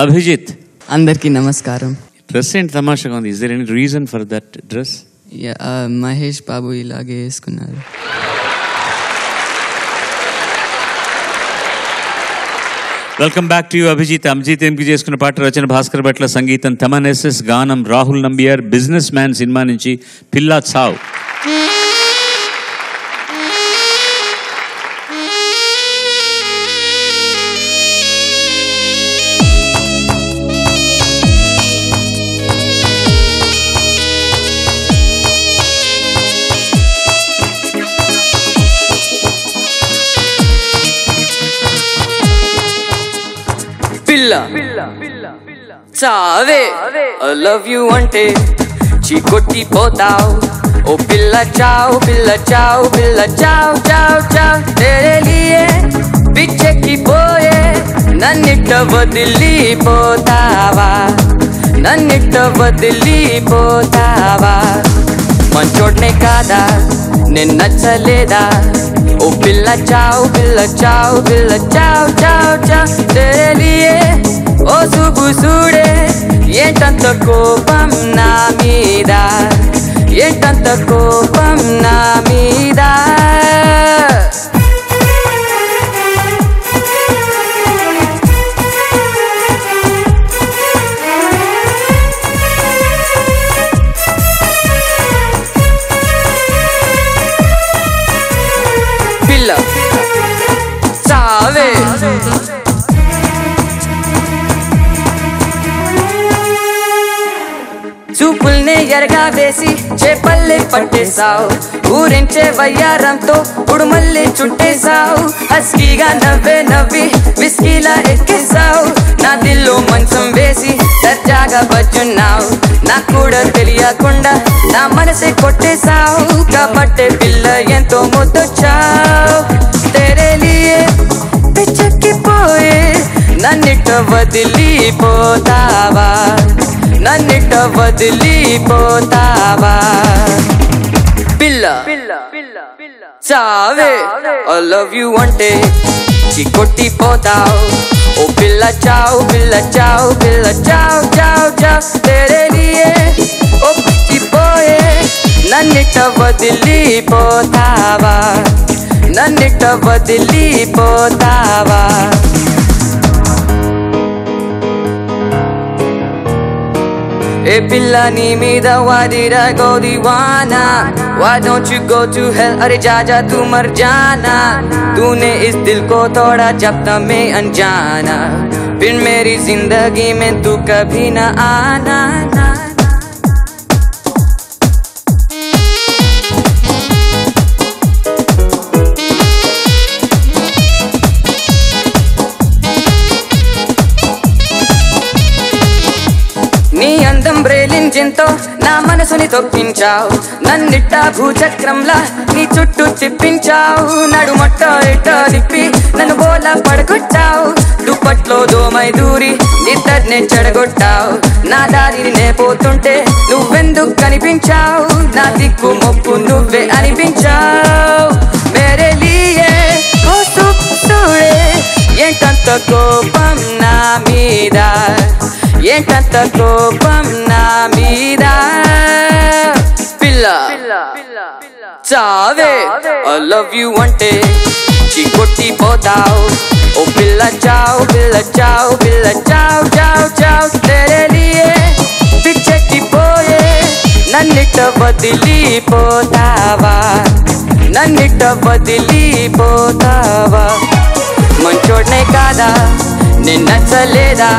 అభిజిత్, అందరికీ నమస్కారం. డ్రెస్ ఏంటి తమాషాగా ఉంది? Is there any reason for that dress? Mahesh Babu ఇలాగే వేసుకున్నారు. Welcome back to you Abhijit. Abhijit ఎంపిక చేసుకున్న పాట రచన భాస్కర్ భట్ల, సంగీతం తమన్ ఎస్ఎస్, గానం Rahul Nambiar. Business man cinema నుంచి పిల్లా చావ్. చావే ఐ లవ్ యూ అంటే చీకొట్టి పోతావు. ఓ పిల్ల చావు పిల్ల చావు పిల్ల చావు చావు చావు తెరే లియే పిచ్చెక్కి పోయే నన్నిట్ట వదిలిపోతావా, నన్నిట్ట వదిలిపోతావా. మంచోడ్నే కాదా నేను నచ్చలేదా? ఓ పిల్ల చావు పిల్ల చావు పిల్ల చావు చావు చావు తెరే లియే ఓ సుబు సూడే ఏంటంత కోపం నా మీద, ఏంటంత కోపం నా మీద. పిల్ల చావే చూపుల్నే ఎరగా వేసి చేపల్లే పట్టేశావు. ఊరించే వయ్యారంతో ఉడుమల్లే చుట్టేశావు. హస్కీగా నవ్వే నవ్వి విస్కీలా ఎక్కేశావు. నా దిల్లో మంచం వేసి దర్జాగా బజ్జున్నావు. నాకు కూడా తెలియకుండా నా మనసే కొట్టేశావు. కాబట్టే పిల్ల ఎంతో ముద్దొచ్చావు. తెరే లియే పిచ్చెక్కిపోయే నన్నిట్ట వదిలిపోతావా, నన్నిట్ట వదిలిపోతావా. పిల్ల చావే ఐ లవ్ యూ అంటే చీకొట్టిపోతావు. ఓ పిల్ల చావు పిల్ల చావు పిల్ల చావు చావు చావు తెరే లియే ఓ పిచ్చిపోయే నన్నిట్ట వదిలిపోతావా, నన్నిట్ట వదిలిపోతావా. Hey pilla nee meeda why did I go deewana? Why don't you go to hell? Arey ja ja tu mar jana. तूने इस दिल को तोड़ा जब तक मैं अनजाना. फिर मेरी जिंदगी में तू कभी न आना ना. నీ అందం బ్రేలింజింతో నా మనసుని తొక్కించావు. నన్నిట్ట భూచక్రంలా నీ చుట్టూ తిప్పించావు. నడుమొట్ట ఇట్ట తిప్పి నన్ను బోలా పడగొట్టావు. దుప్పట్లో దోమై దూరి ఇద్దరినే చెడగొట్టావు. నా దారిని నే పోతుంటే నువ్వెందుకు కనిపించావు? నా దిక్కు మొక్కు నువ్వే అనిపించావు. మేరే లియే ఓ సుడే ఏంటంత కోపం నా మీద, ఏంటంత కోపం నా మీద. పిల్ల చావే ఐ లవ్ యూ అంటే చీకొట్టిపోతావు. ఓ పిల్ల చావు పిల్ల చావు పిల్ల చావు చావు చావు తెరే లియే పిచ్చెక్కిపోయే నన్నిట్ట వదిలిపోతావా, నన్నిట్ట వదిలిపోతావా. మంచోడ్నే కాదా నేను నచ్చలేదా?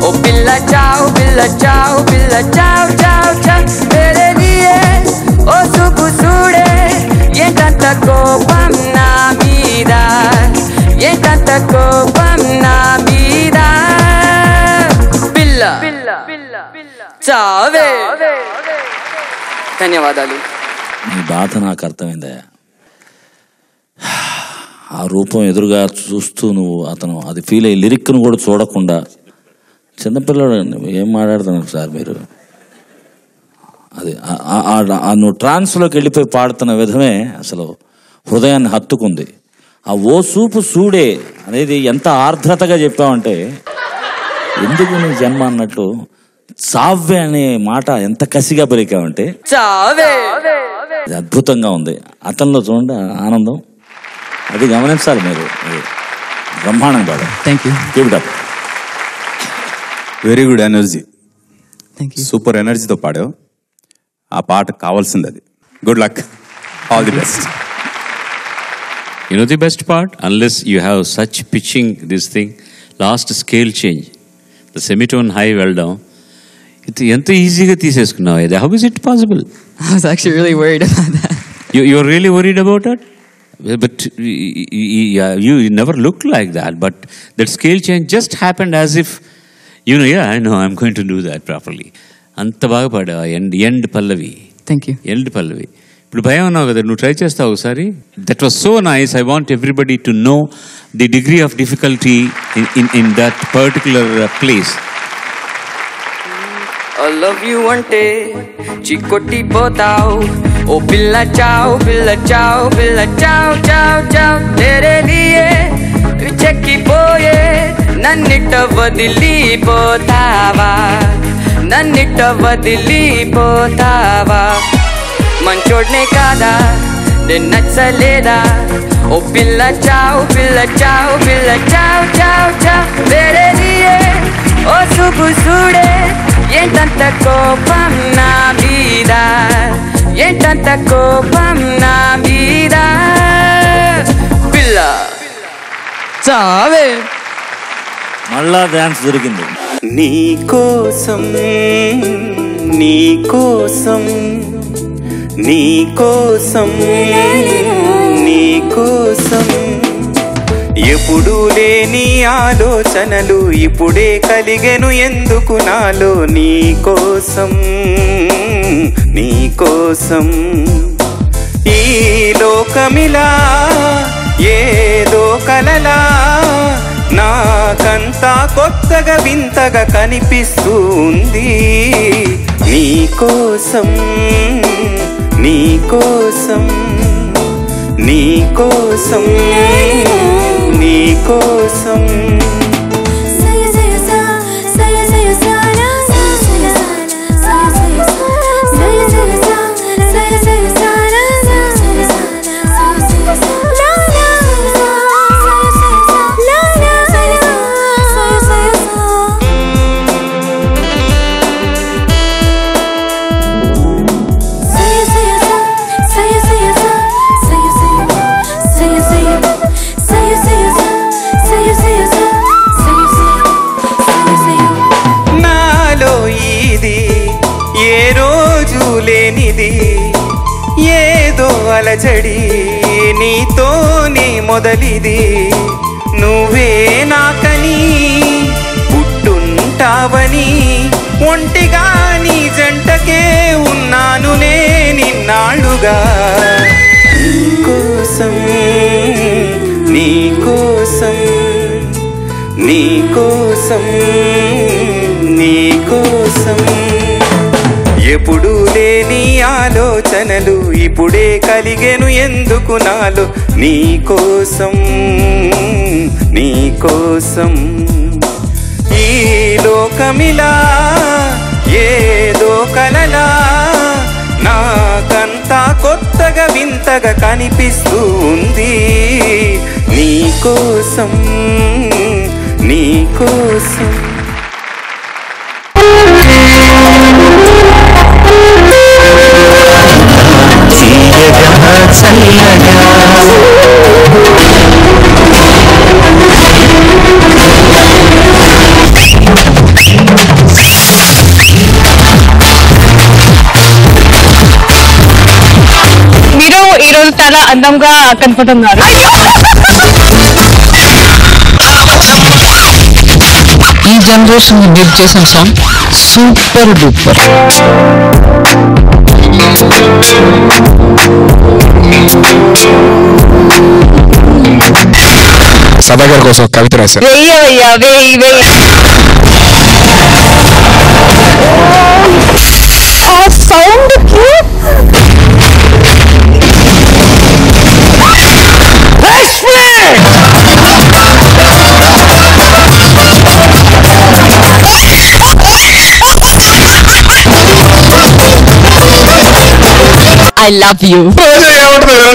ఓ పిల్ల చావు పిల్ల చావు పిల్ల చావు చావు చావు తెరే లియే ఓ సుబు సూడే ఏంటంత కోపం నా మీద, ఏంటంత కోపం నా మీద. పిల్ల చావే. ధన్యవాదాలు. నీ బాధ నాకు అర్థమైందా? ఆ రూపం ఎదురుగా చూస్తూ నువ్వు అతను అది ఫీల్ అయ్యి లిరిక్ను కూడా చూడకుండా, చిన్నపిల్లడు ఏం మాట్లాడుతున్నారు సార్ మీరు? అది నువ్వు ట్రాన్స్లోకి వెళ్ళిపోయి పాడుతున్న విధమే అసలు హృదయాన్ని హత్తుకుంది. ఆ ఓ సూపు సూడే అనేది ఎంత ఆర్ద్రతగా చెప్పావంటే ఎందుకు నీ జన్మ అన్నట్లు చావే అనే మాట ఎంత కసిగా పలికామంటే చావే అది అద్భుతంగా ఉంది. అతనిలో చూడండి ఆనందం, అది గమనించాలి మీరు. బ్రహ్మాండంగా పాడారు. Thank you. Keep it up. Very good energy, thank you. Super ఎనర్జీతో పాడావు. ఆ పాట కావాల్సింది అది. Good luck, all the best. You know the best part? Unless you have such pitching this thing, last scale change, the semitone high well down, it ఎంత ఈజీగా తీసేసుకున్నావు ఇది. How is it possible? I was actually really worried about that. You're really worried about it? But you never looked like that. But that scale change just happened as if, yeah, I know, I'm going to do that properly. అంత బాగా పాడావు. And Pallavi. Thank you. And Pallavi. ఇప్పుడు భయం అన్నావు కదా, నువ్వు try చేస్తావు ఒకసారి. That was so nice. I want everybody to know the degree of difficulty in that particular place. I love you అంటే చిక్కొట్టి పోతావు ఓ పిల్ల చావు పిల్ల చావు పిల్ల చావు చావు చావు తెరే లియే చెక్కిపోయే నన్నిట వదిలిపోతావా నన్నిట వదిలిపోతావా మంచోడ్నే కాదా నేను నచ్చలేదా ఓ పిల్ల చావు పిల్ల చావు పిల్ల చావు చావు చావు తెరే లియే ఓ సుబు సూడే ఏంటంత కోపం నా మీద ఏంటంత కోపం నా మీద పిల్ల చావే. మళ్ళా డాన్స్ దొరికింది. నీ కోసం నీ కోసం నీ కోసం నీ కోసం ఎప్పుడు లేని ఆలోచనలు ఇప్పుడే కలిగెను ఎందుకు నాలో నీ కోసం నీ కోసం ఈ లోకమిలా ఏదో కలలా నాకంతా కొత్తగా వింతగా కనిపిస్తూ ఉంది నీ కోసం నీ కోసం నీ కోసం నీ కోసం ఏదో అలజడి నీతోనే మొదలిది నువ్వే నాకని పుట్టుంటావని ఒంటిగా నీ జంటకే ఉన్నాను నిన్నాళ్ళుగా నీకోసం నీకోసం నీకోసం నీకోసం ఎప్పుడు లేని ఆలోచనలు ఇప్పుడే కలిగెను ఎందుకు నాలో నీకోసం నీకోసం ఈ లోకమిలా ఏదో కలలా నాకంతా కొత్తగా వింతగా కనిపిస్తూ ఉంది నీకోసం నీకోసం. మీరు ఈ రోజు చాలా అందంగా కనపడుతున్నారు. ఈ జనరేషన్ బిల్డ్ చేసిన సాంగ్ సూపర్ డూపర్. సభా గారి కోసం కవిత రాశారు. వెయ్యవయ్యా వెయ్యి వెయ్యి. ఆ సౌండ్ కి I love you. రోజా ఏమంటుంది